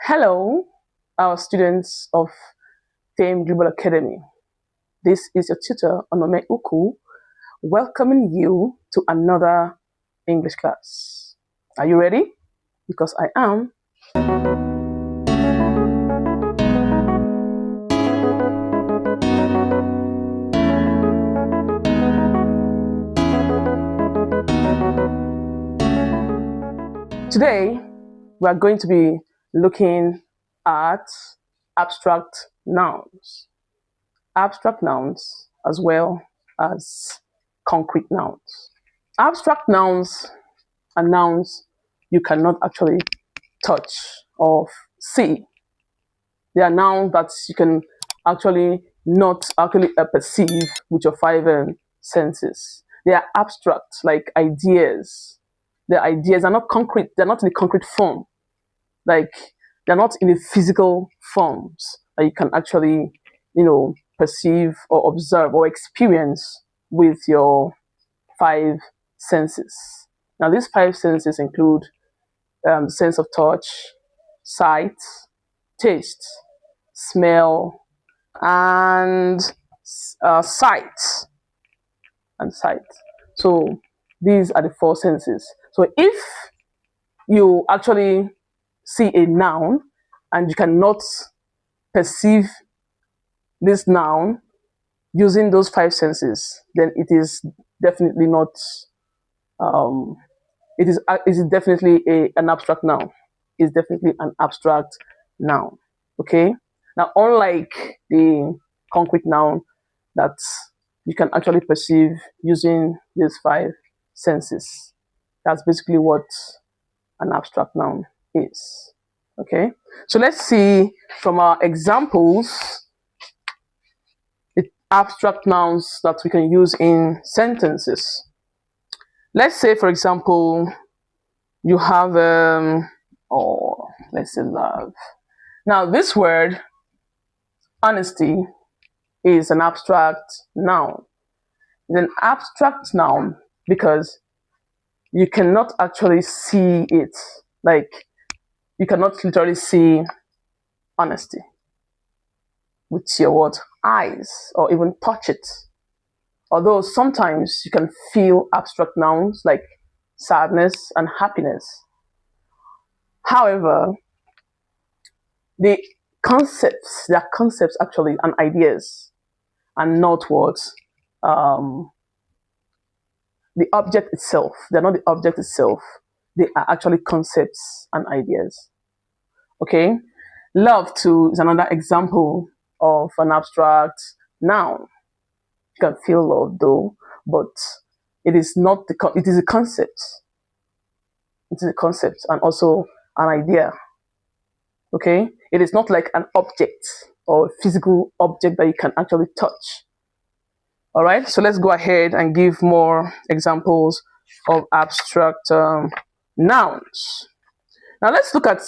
Hello, our students of Fame Global Academy. This is your tutor, Onome Uku, welcoming you to another English class. Are you ready? Because I am. Today, we are going to be looking at abstract nouns. Abstract nouns as well as concrete nouns. Abstract nouns are nouns you cannot actually touch or see. They are nouns that you can actually not actually perceive with your five senses. They are abstract, like ideas. The ideas are not concrete. They're not in a concrete form. Like they're not in the physical forms that you can actually, perceive or observe or experience with your five senses. Now, these five senses include sense of touch, sight, taste, smell, and sight. So these are the four senses. So if you actually see a noun and you cannot perceive this noun using those five senses, then it is definitely not. It is definitely an abstract noun. It's definitely an abstract noun. Okay. Now, unlike the concrete noun that you can actually perceive using these five senses, that's basically what an abstract noun is. Okay. So let's see from our examples the abstract nouns that we can use in sentences. Let's say, for example, you have let's say love. Now, this word honesty is an abstract noun. It's an abstract noun because you cannot actually see it. Like, you cannot literally see honesty with your eyes or even touch it. Although sometimes you can feel abstract nouns like sadness and happiness. However, they are concepts actually and ideas, and not what the object itself. They're not the object itself. They are actually concepts and ideas. Okay, love too is another example of an abstract noun. You can feel love though, but it is not it is a concept. It is a concept and also an idea. Okay, it is not like an object or a physical object that you can actually touch. All right, so let's go ahead and give more examples of abstract nouns. Now let's look at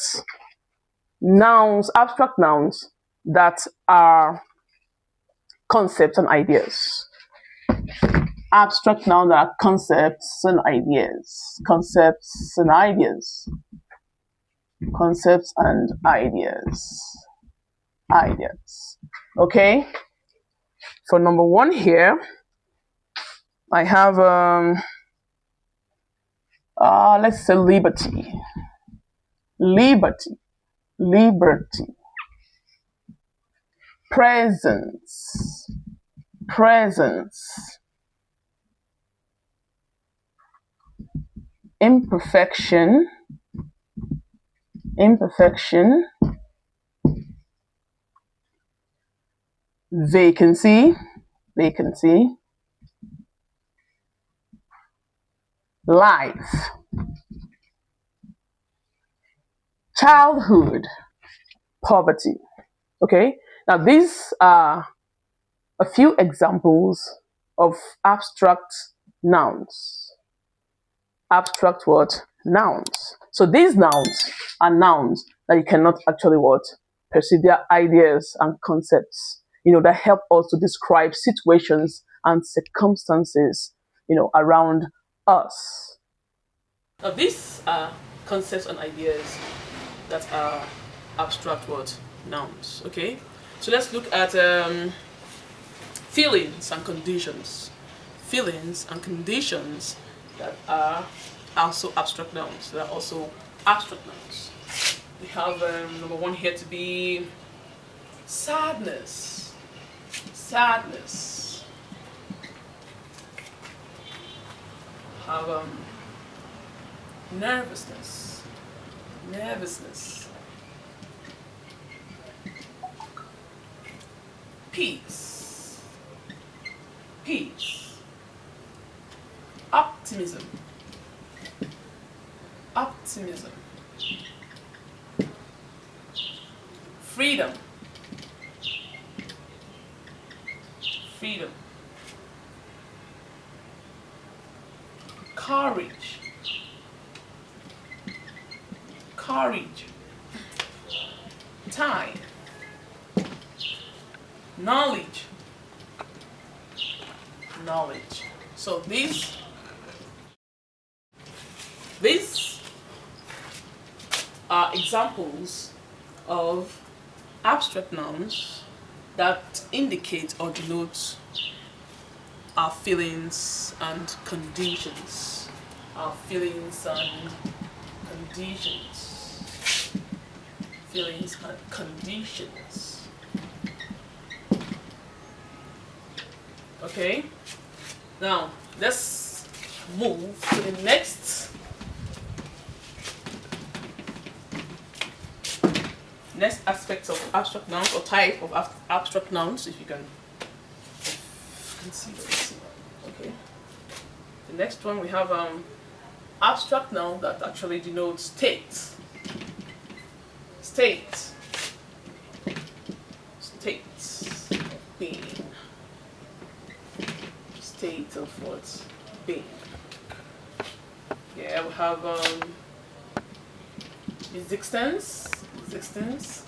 nouns, abstract nouns that are concepts and ideas. Abstract nouns that are concepts and ideas. Concepts and ideas. Concepts and ideas. Ideas. Okay. For number one here, I have let's say liberty. Liberty. Liberty. Presence. Presence. Imperfection. Imperfection. Vacancy. Vacancy. Life. Childhood. Poverty. Okay, now these are a few examples of abstract nouns. Abstract what? Nouns. So these nouns are nouns that you cannot actually what? Perceive. Their ideas and concepts, that help us to describe situations and circumstances, around us. Now these are concepts and ideas that are abstract what? Nouns. Okay, so let's look at feelings and conditions. Feelings and conditions that are also abstract nouns. That are also abstract nouns. We have number one here to be sadness. Sadness. Have nervousness. Nervousness. Peace. Peace. Optimism. Optimism. Freedom. Freedom. Courage. Courage. Time. Knowledge. Knowledge. So these are examples of abstract nouns that indicate or denote our feelings and conditions. Our feelings and conditions. Feelings and conditions. Okay? Now, let's move to the next aspect of abstract nouns, or type of abstract nouns, if you can see. Okay. The next one, we have abstract noun that actually denotes state. State. States of being. State of what? Being. Yeah, we have existence. Existence.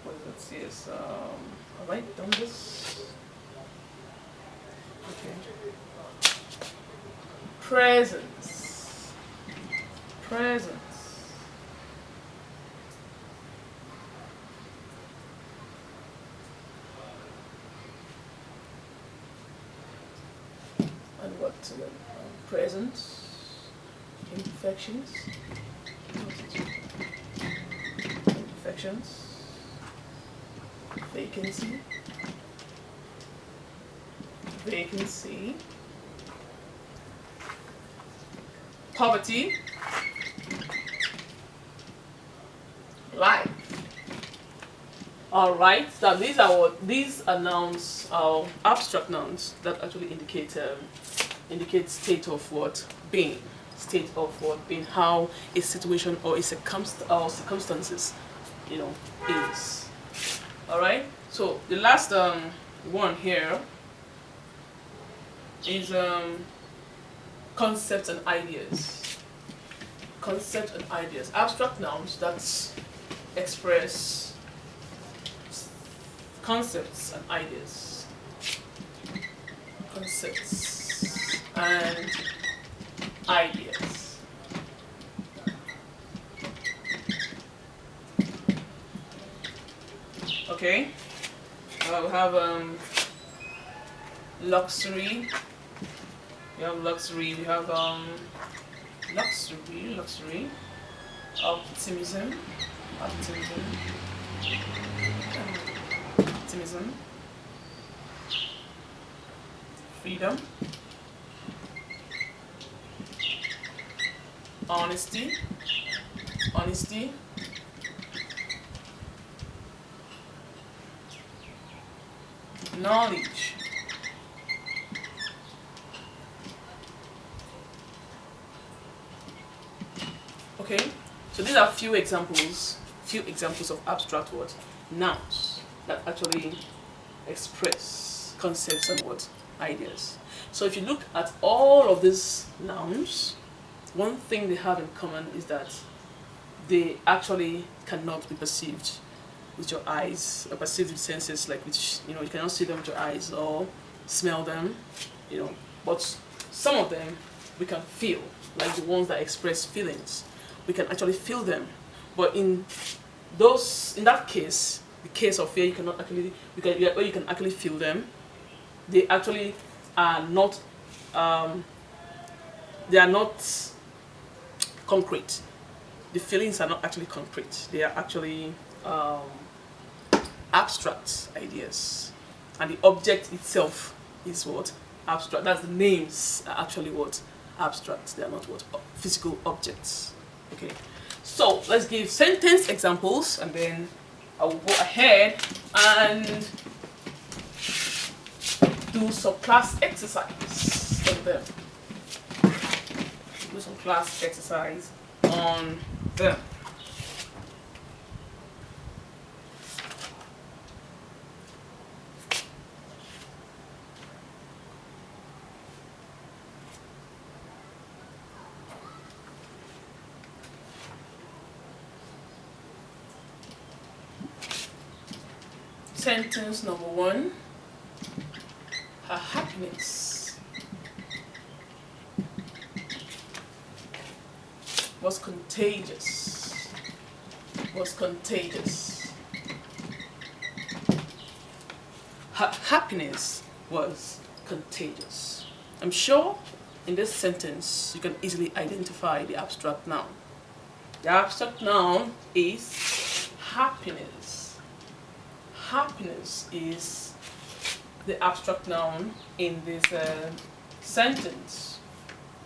What is it? Yes. Have I done this? Okay. Presence. Presence. And what? Presence. Imperfections. Imperfections. Vacancy. Vacancy. Poverty. Life. All right. So these are nouns, abstract nouns that actually indicate state of what? Being. State of what? Being. How a situation or a circumstances, is. All right. So the last one here is concepts and ideas. Concepts and ideas. Abstract nouns that express concepts and ideas. Concepts and ideas. Okay. We have luxury. We have luxury. We have luxury. Optimism. Freedom. Honesty. Knowledge. Okay, so these are few examples of abstract what? Nouns that actually express concepts and what? Ideas. So if you look at all of these nouns, one thing they have in common is that they actually cannot be perceived with your eyes, or perceived with senses, like which you cannot see them with your eyes or smell them, but some of them we can feel, like the ones that express feelings. We can actually feel them. But in that case, the case of fear, you cannot actually, where you can actually feel them, they actually are not, they are not concrete. The feelings are not actually concrete. They are actually abstract ideas. And the object itself is what? Abstract. That's the names are actually what? Abstract. They are not what? Physical objects. Okay. So let's give sentence examples, and then I will go ahead and do some class exercise on them. Do some class exercise on them. Sentence number 1. Her happiness was contagious. Was contagious. Her happiness was contagious. I'm sure in this sentence you can easily identify the abstract noun. The abstract noun is happiness. Happiness is the abstract noun in this sentence.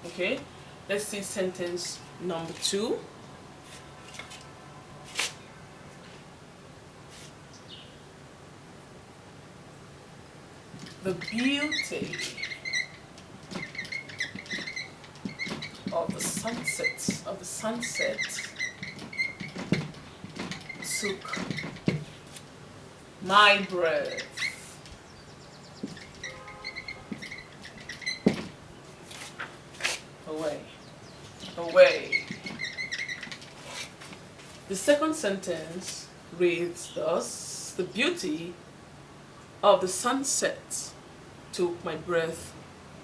Okay, let's see sentence number 2. The beauty of the sunset took my breath away. The second sentence reads thus: the beauty of the sunset took my breath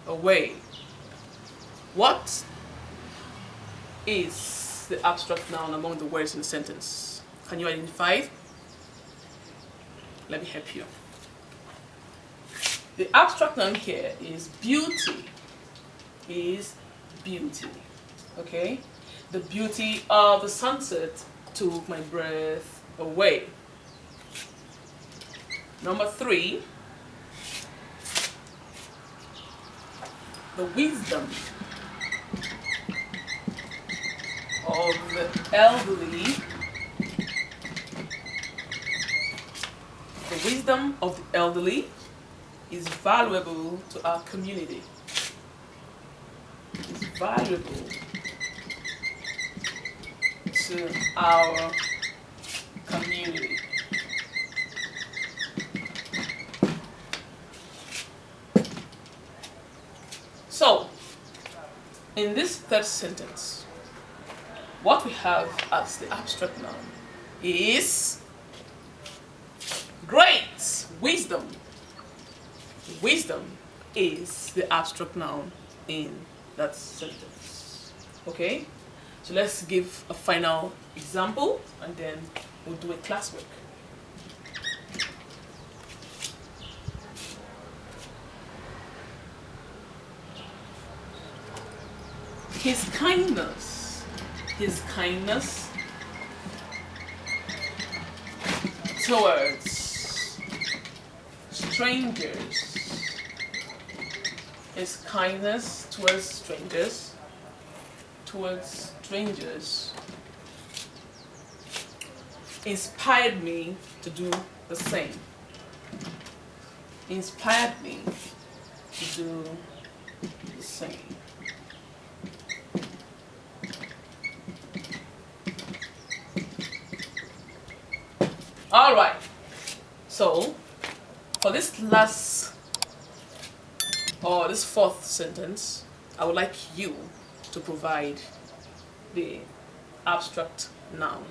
away. What is the abstract noun among the words in the sentence? Can you identify it? Let me help you. The abstract noun here is beauty. Okay? The beauty of the sunset took my breath away. Number 3. The wisdom of the elderly. The wisdom of the elderly is valuable to our community. Is valuable to our community. So, in this third sentence, what we have as the abstract noun is great wisdom. Wisdom is the abstract noun in that sentence. Okay? So let's give a final example, and then we'll do a classwork. His kindness towards strangers. His kindness towards strangers inspired me to do the same. Inspired me to do the same. All right. So, for this fourth sentence, I would like you to provide the abstract noun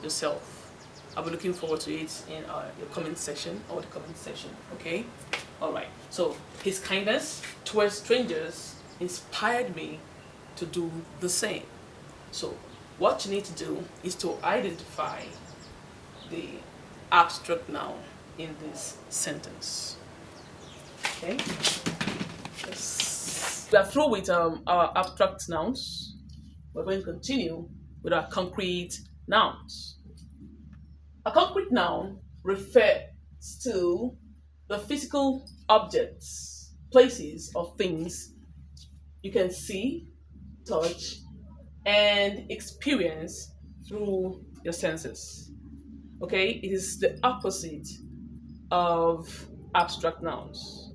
yourself. I'll be looking forward to it in your comment section or the comment section. Okay. All right. So, his kindness towards strangers inspired me to do the same. So, what you need to do is to identify the abstract noun in this sentence. Okay? Yes. We are through with our abstract nouns. We're going to continue with our concrete nouns. A concrete noun refers to the physical objects, places, or things you can see, touch, and experience through your senses. Okay, it is the opposite of abstract nouns.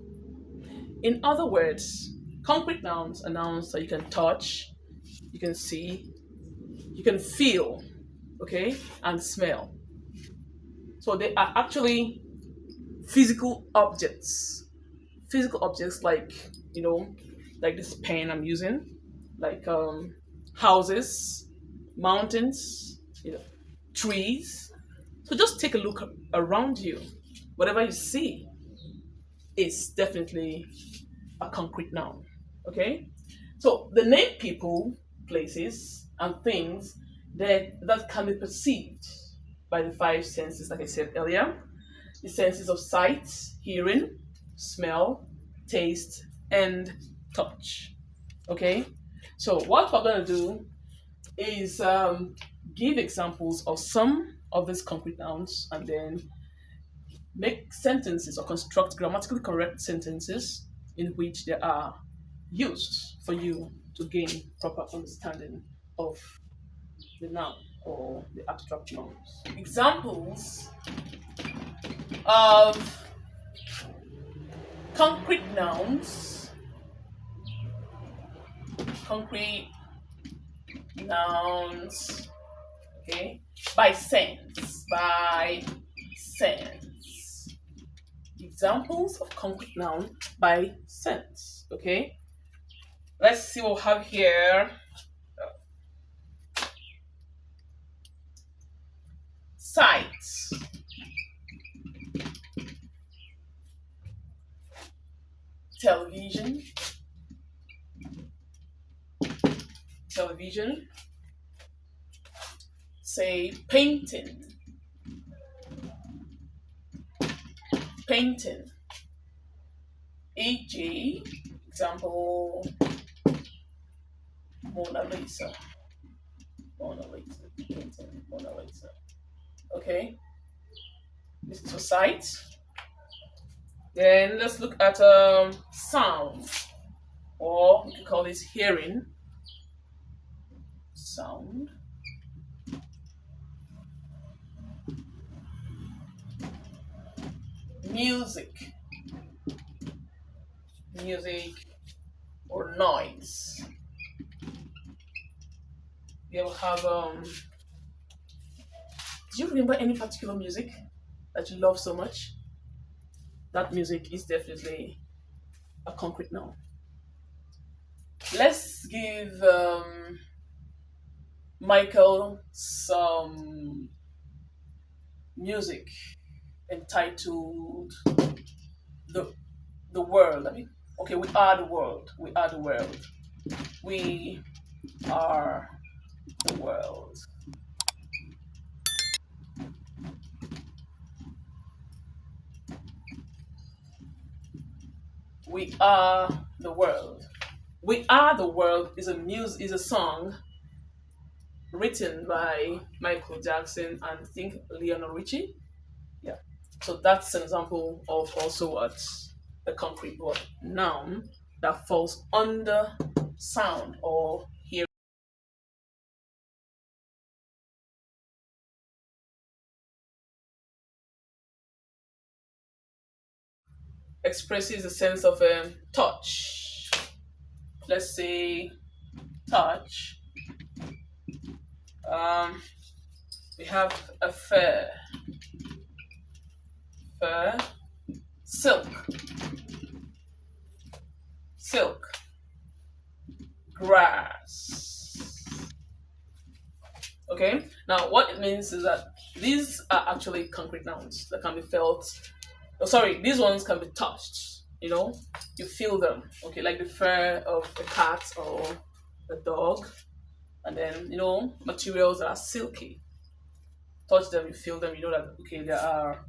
In other words, concrete nouns are nouns that you can touch, you can see, you can feel, okay, and smell. So they are actually physical objects. Physical objects like, you know, like this pen I'm using, like houses, mountains, trees. So just take a look around you. Whatever you see is definitely a concrete noun. Okay? So the name people, places, and things that can be perceived by the five senses, like I said earlier. The senses of sight, hearing, smell, taste, and touch. Okay? So what we're gonna do is give examples of some of these concrete nouns and then make sentences or construct grammatically correct sentences in which they are used for you to gain proper understanding of the noun or the abstract nouns. Examples of concrete nouns. Concrete nouns. Okay. By sense. By sense. Examples of concrete noun by sense. Okay. Let's see what we have here. Sight. Television. Television. Say painting. Painting. E.g. example Mona Lisa. Mona Lisa. Painting Mona Lisa. Okay. This is for sight. Then let's look at sound, or we can call this hearing. Sound. Music. Music or noise. You ever have do you remember any particular music that you love so much? That music is definitely a concrete noun. Let's give Michael some music entitled the the world. I mean, okay, we are the world. We are the world. We are the world. We are the world. We Are the World is a song written by Michael Jackson and I think Lionel Richie. Yeah. So that's an example of also what a concrete word noun that falls under sound or hearing. Expresses the sense of touch. Let's say touch. Um, we have a fur, silk, silk, grass. Okay. Now, what it means is that these are actually concrete nouns that can be felt. Oh, sorry, these ones can be touched. you know, you feel them. Okay, like the fur of a cat or a dog, and then materials that are silky. Touch them, you feel them, you know that okay, there are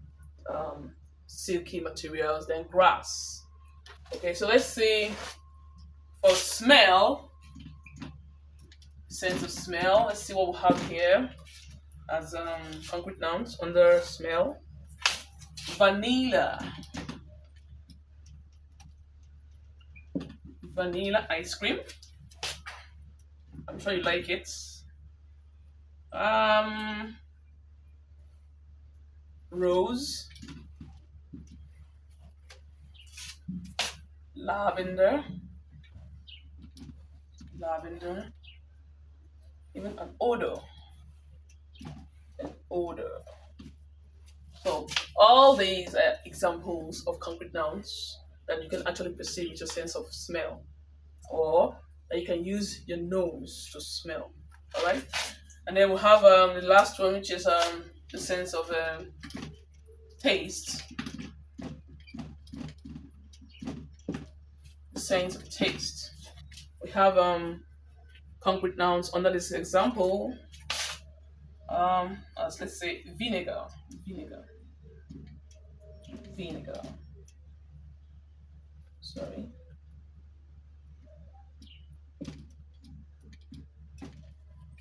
um, silky materials. Then grass. Okay, so let's see for smell, sense of smell. Let's see what we have here as concrete nouns under smell. Vanilla, vanilla ice cream. I'm sure you like it. Um, Rose, lavender, lavender, even an odor. So all these are examples of concrete nouns that you can actually perceive with your sense of smell, or that you can use your nose to smell. All right, and then we have the last one, which is the sense of taste. The sense of taste. We have concrete nouns under this example. As let's say vinegar, vinegar, vinegar. Sorry.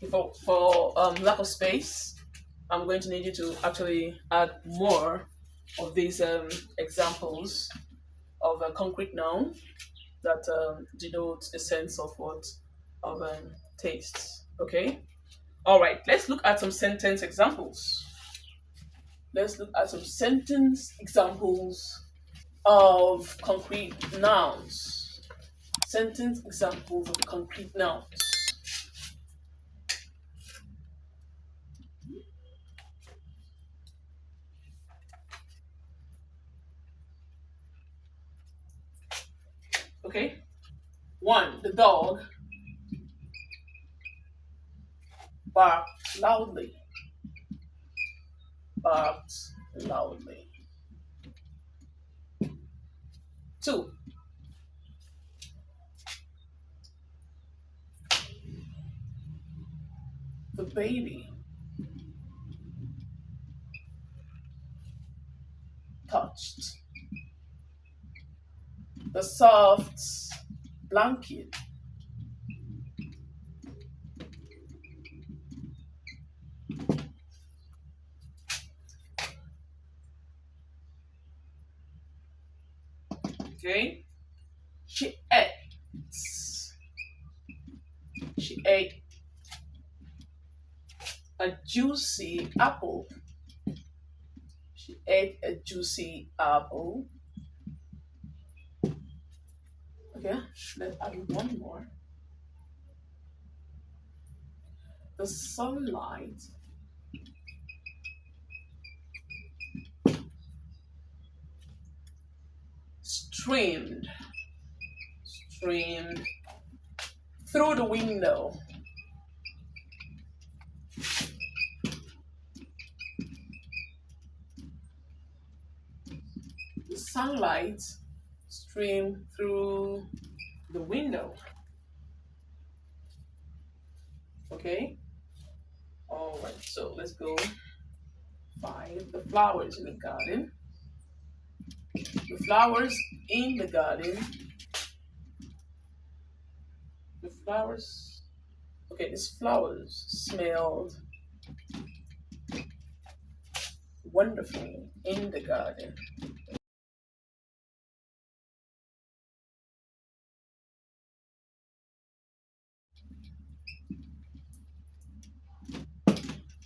Okay, for lack of space, I'm going to need you to actually add more of these examples of a concrete noun that denotes a sense of what of taste. Okay. All right. Let's look at some sentence examples. Let's look at some sentence examples of concrete nouns. Sentence examples of concrete nouns. Okay. One, the dog barked loudly. Barked loudly. Two, the baby touched the soft blanket. Okay. She ate. She ate a juicy apple. She ate a juicy apple. Okay, let's add one more. The sunlight streamed, streamed through the window. The sunlight streamed through the window. Okay. All right. So let's go. Five. The flowers in the garden. The flowers in the garden. The flowers. Okay, these flowers smelled wonderful in the garden.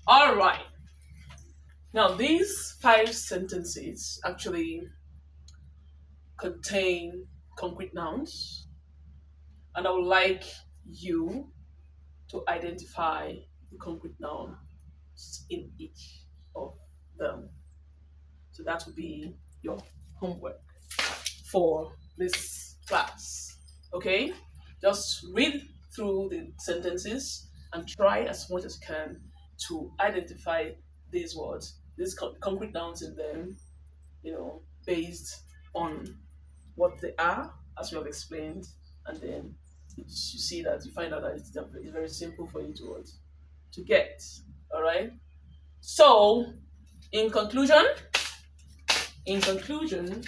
All right. Now, these five sentences actually contain concrete nouns, and I would like you to identify the concrete nouns in each of them. So that will be your homework for this class. Okay? Just read through the sentences and try as much as you can to identify these words, these concrete nouns in them, based on what they are, as we have explained, and then you see that you find out that it's very simple for you to get. All right. So, in conclusion, in conclusion,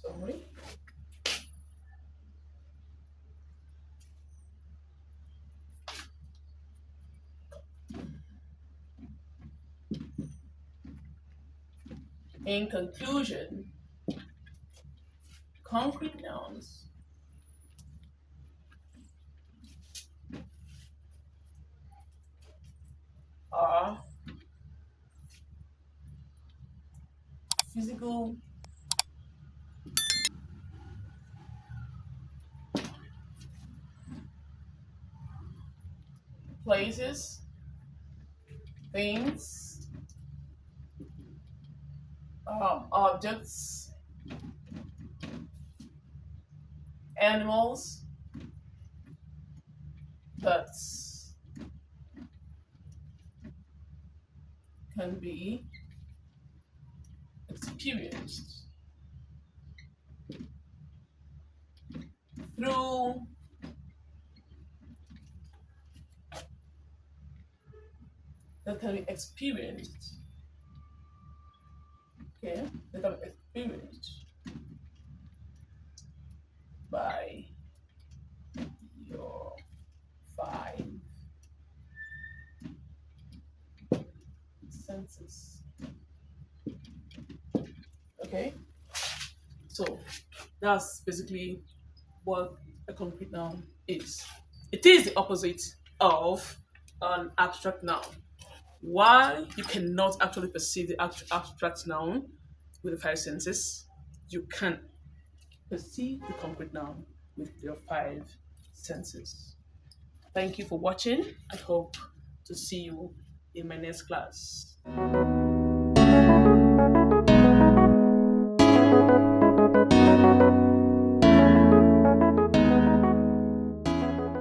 sorry. In conclusion, concrete nouns are physical places, things, objects, animals that can be experienced through that can be experienced. Okay, that can be experienced by your five senses. Okay, so that's basically what a concrete noun is. It is the opposite of an abstract noun. Why you cannot actually perceive the abstract noun with the five senses, you can perceive the concrete noun with your five senses. Thank you for watching. I hope to see you in my next class.